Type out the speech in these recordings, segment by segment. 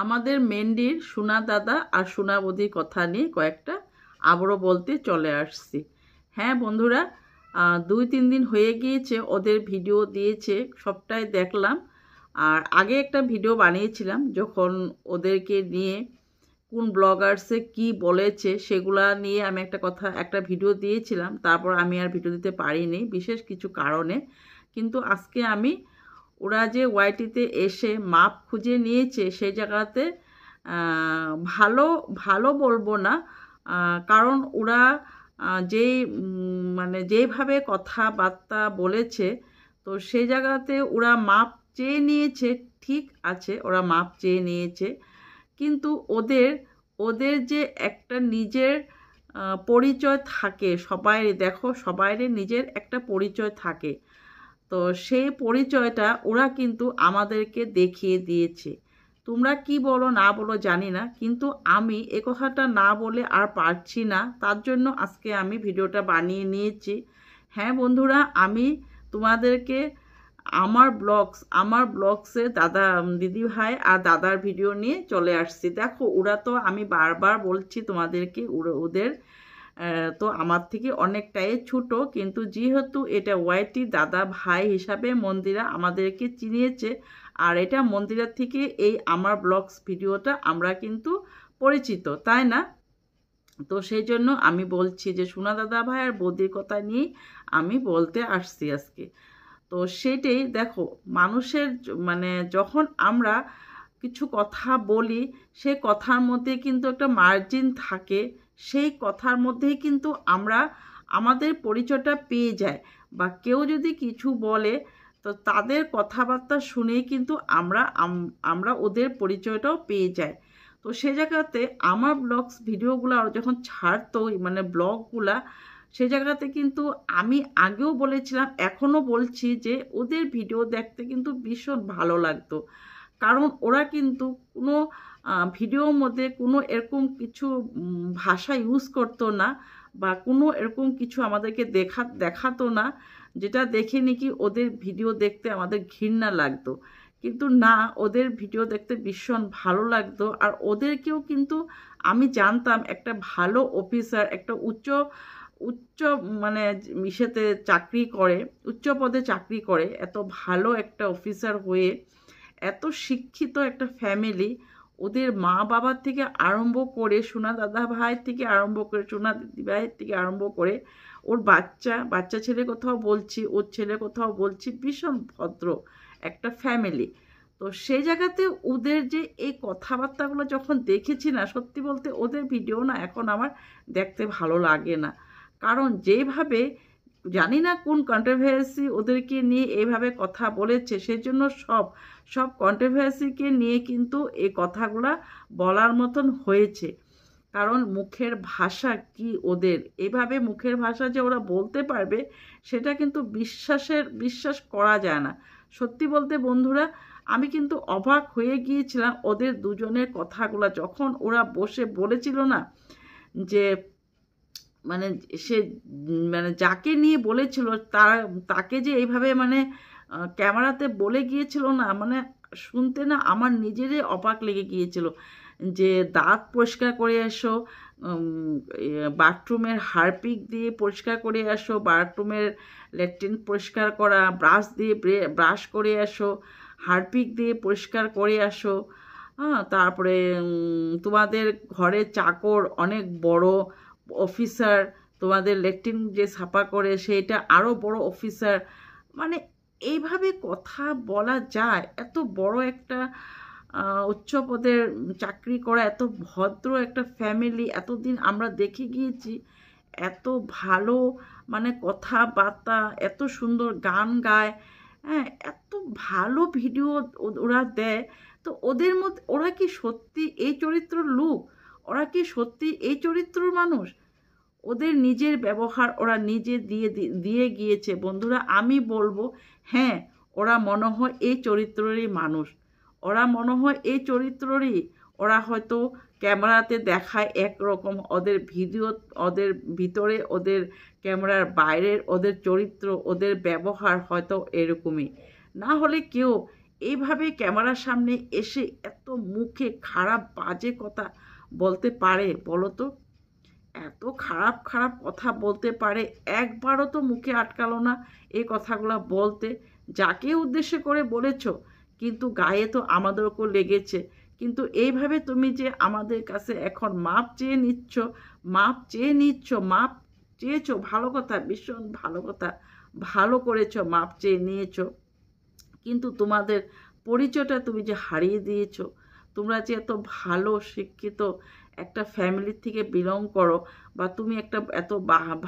আমাদের মেন্ডির সোনা দাদা আর সোনা বৌদির কথা নিয়ে কয়েকটা আবারও বলতে চলে আসছি। হ্যাঁ বন্ধুরা, 2-3 দিন হয়ে গিয়েছে ওদের ভিডিও দিয়েছে, সবটাই দেখলাম। আর আগে একটা ভিডিও বানিয়েছিলাম যখন ওদেরকে নিয়ে কোন ব্লগার্সে কি বলেছে সেগুলা নিয়ে আমি একটা ভিডিও দিয়েছিলাম। তারপর আমি আর ভিডিও দিতে পারিনি বিশেষ কিছু কারণে। কিন্তু আজকে আমি ওরা যে ওয়াইটিতে এসে মাপ খুঁজে নিয়েছে সেই জায়গাতে ভালো ভালো বলবো না, কারণ ওরা যেই মানে যেইভাবে কথাবার্তা বলেছে, তো সেই জায়গাতে ওরা মাপ চেয়ে নিয়েছে। ঠিক আছে, ওরা মাপ চেয়ে নিয়েছে, কিন্তু ওদের ওদের যে একটা নিজের পরিচয় থাকে, সবাইরই দেখো, সবাইরই নিজের একটা পরিচয় থাকে। তো সেই পরিচয়টা ওরা কিন্তু আমাদেরকে দেখিয়ে দিয়েছে। তোমরা কি বলো না বলো জানি না, কিন্তু আমি এ কথাটা না বলে আর পারছি না, তার জন্য আজকে আমি ভিডিওটা বানিয়ে নিয়েছি। হ্যাঁ বন্ধুরা, আমি তোমাদেরকে আমার ব্লগসে দাদা, দিদি ভাই আর দাদার ভিডিও নিয়ে চলে আসছি। দেখো, ওরা তো, আমি বারবার বলছি তোমাদেরকে, ওদের তো আমার থেকে অনেকটাই ছোট, কিন্তু যেহেতু এটা ওয়াইটি দাদা ভাই হিসাবে মন্দিরা আমাদেরকে চিনিয়েছে। আর এটা মন্দিরার থেকে এই আমার ব্লগস ভিডিওটা আমরা কিন্তু পরিচিত, তাই না? তো সেই জন্য আমি বলছি যে সোনা দাদা ভাই আর বৌদির কথা নিয়ে আমি বলতে আসছি আজকে। তো সেটাই দেখো, মানুষের মানে যখন আমরা কিছু কথা বলি, সেই কথার মধ্যে কিন্তু একটা মার্জিন থাকে। সেই কথার মধ্যেই কিন্তু আমরা আমাদের পরিচয়টা পেয়ে যাই। বা কেউ যদি কিছু বলে, তো তাদের কথাবার্তা শুনেই কিন্তু আমরা ওদের পরিচয়টাও পেয়ে যাই। তো সে জায়গাতে আমার ব্লগস ভিডিওগুলো যখন ছাড়তো, মানে ব্লগগুলা, সে জায়গাতে কিন্তু আমি আগেও বলেছিলাম, এখনও বলছি যে ওদের ভিডিও দেখতে কিন্তু ভীষণ ভালো লাগতো। কারণ ওরা কিন্তু কোনো ভিডিওর মধ্যে কোনো এরকম কিছু ভাষা ইউজ করতো না, বা কোনো এরকম কিছু আমাদেরকে দেখাতো না যেটা দেখে নাকি ওদের ভিডিও দেখতে আমাদের ঘৃণা লাগতো। কিন্তু না, ওদের ভিডিও দেখতে ভীষণ ভালো লাগতো। আর ওদেরকেও কিন্তু আমি জানতাম একটা ভালো অফিসার, একটা উচ্চ উচ্চ মানে ইসেতে চাকরি করে, উচ্চ পদে চাকরি করে, এত ভালো একটা অফিসার হয়ে, এত শিক্ষিত একটা ফ্যামিলি, ওদের মা বাবার থেকে আরম্ভ করে, সোনা দাদা ভাই থেকে আরম্ভ করে, সোনা দিদি ভাইয়ের থেকে আরম্ভ করে, ওর বাচ্চা ছেলে কোথাও বলছি, ওর ছেলে কোথাও বলছি, ভীষণ ভদ্র একটা ফ্যামিলি। তো সেই জায়গাতে ওদের যে এই কথাবার্তাগুলো যখন দেখেছি না, সত্যি বলতে ওদের ভিডিও না এখন আমার দেখতে ভালো লাগে না। কারণ যেভাবে, জানি না কোন কন্ট্রোভার্সি ওদেরকে নিয়ে এইভাবে কথা বলেছে, সেজন্য সব কন্ট্রোভার্সিকে নিয়ে কিন্তু এই কথাগুলা বলার মতন হয়েছে। কারণ মুখের ভাষা কি ওদের, এভাবে মুখের ভাষা যে ওরা বলতে পারবে, সেটা কিন্তু বিশ্বাস করা যায় না। সত্যি বলতে বন্ধুরা, আমি কিন্তু অবাক হয়ে গিয়েছিলাম ওদের দুজনের কথাগুলা যখন ওরা বসে বলেছিল না, যে মানে সে মানে যাকে নিয়ে বলেছিল তাকে যে এইভাবে মানে ক্যামেরাতে বলে গিয়েছিল না, মানে শুনতে না আমার নিজেরই অবাক লেগে গিয়েছিল। যে দাঁত পরিষ্কার করে এসো, বাথরুমের হারপিক দিয়ে পরিষ্কার করে আসো, বাথরুমের ল্যাট্রিন পরিষ্কার করা, ব্রাশ দিয়ে ব্রাশ করে আসো, হারপিক দিয়ে পরিষ্কার করে আসো। হ্যাঁ, তারপরে তোমাদের ঘরে চাকর অনেক বড় অফিসার, তোমাদের ল্যাট্রিন যে সাফা করে সেটা আরও বড় অফিসার। মানে এইভাবে কথা বলা যায়? এত বড় একটা উচ্চ পদের চাকরি করা, এত ভদ্র একটা ফ্যামিলি, এতদিন আমরা দেখে গিয়েছি, এত ভালো মানে কথাবার্তা, এত সুন্দর গান গায়, হ্যাঁ, এত ভালো ভিডিও ওরা দেয়। তো ওদের মধ্যে ওরা কি সত্যি এই চরিত্রের লোক? ওরা কি সত্যি এই চরিত্রের মানুষ? ওদের নিজের ব্যবহার ওরা নিজে দিয়ে গিয়েছে বন্ধুরা। আমি বলবো, হ্যাঁ, ওরা মনে হয় এই চরিত্রেরই মানুষ, ওরা মনে হয় এই চরিত্রেরই। ওরা হয়তো ক্যামেরাতে দেখায় একরকম, ওদের ভিডিও, ওদের ভিতরে, ওদের ক্যামেরার বাইরের ওদের চরিত্র, ওদের ব্যবহার হয়তো এরকমই। না হলে কেউ এইভাবে ক্যামেরার সামনে এসে এত মুখে খারাপ বাজে কথা বলতে পারে বলো তো? এত খারাপ খারাপ কথা বলতে পারে, একবারও তো মুখে আটকালো না এই কথাগুলো বলতে। যাকে উদ্দেশ্য করে বলেছ, কিন্তু গায়ে তো আমাদের ওপর লেগেছে। কিন্তু এইভাবে তুমি যে আমাদের কাছে এখন মাপ চেয়ে নিচ্ছ, মাপ চেয়েছো, ভালো কথা, ভীষণ ভালো কথা, ভালো করেছো, মাপ চেয়ে নিয়েছো। কিন্তু তোমাদের পরিচয়টা তুমি যে হারিয়ে দিয়েছো। তোমরা যে এত ভালো শিক্ষিত একটা ফ্যামিলি থেকে বিলং করো, বা তুমি একটা এত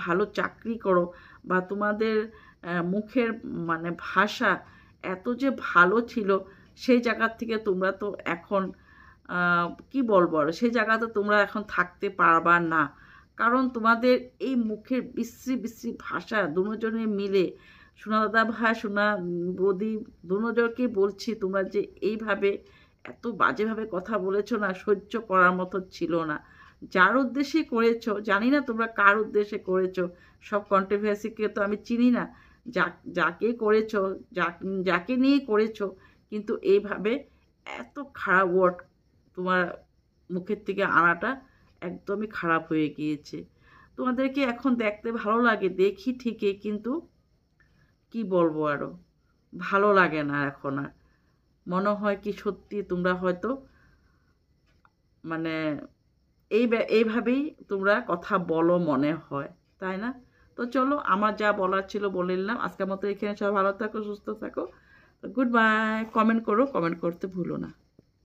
ভালো চাকরি করো, বা তোমাদের মুখের মানে ভাষা এত যে ভালো ছিল, সেই জায়গার থেকে তোমরা তো এখন কি বলবো আর, সেই জায়গাতে তোমরা এখন থাকতে পারবা না। কারণ তোমাদের এই মুখের বিশ্রী বিশ্রী ভাষা দুজনে মিলে, সোনা দাদা ভাই, সোনা বৌদি, দুজনকে বলছি, তোমরা যে এইভাবে এত বাজেভাবে কথা বলেছো না, সহ্য করার মতো ছিল না। যার উদ্দেশ্যে করেছো, জানি না তোমরা কার উদ্দেশ্যে করেছো, সব কন্ট্রোভার্সিকে তো আমি চিনি না, যাকে করেছো, যাকে নিয়ে করেছো, কিন্তু এইভাবে এত খারাপ ওয়ার্ড তোমার মুখের থেকে আনাটা একদমই খারাপ হয়ে গিয়েছে। তোমাদেরকে এখন দেখতে ভালো লাগে, দেখি ঠিকই, কিন্তু কি বলবো আরো, ভালো লাগে না এখন আর। মনে হয় কি সত্যি তোমরা হয়তো মানে এইভাবেই তোমরা কথা বলো মনে হয়, তাই না? তো চলো, আমার যা বলার ছিল বলে নিলাম। আজকের মতো এখানে সবাই ভালো থাকো, সুস্থ থাকো। Good bye. কমেন্ট করো, কমেন্ট করতে ভুলো না।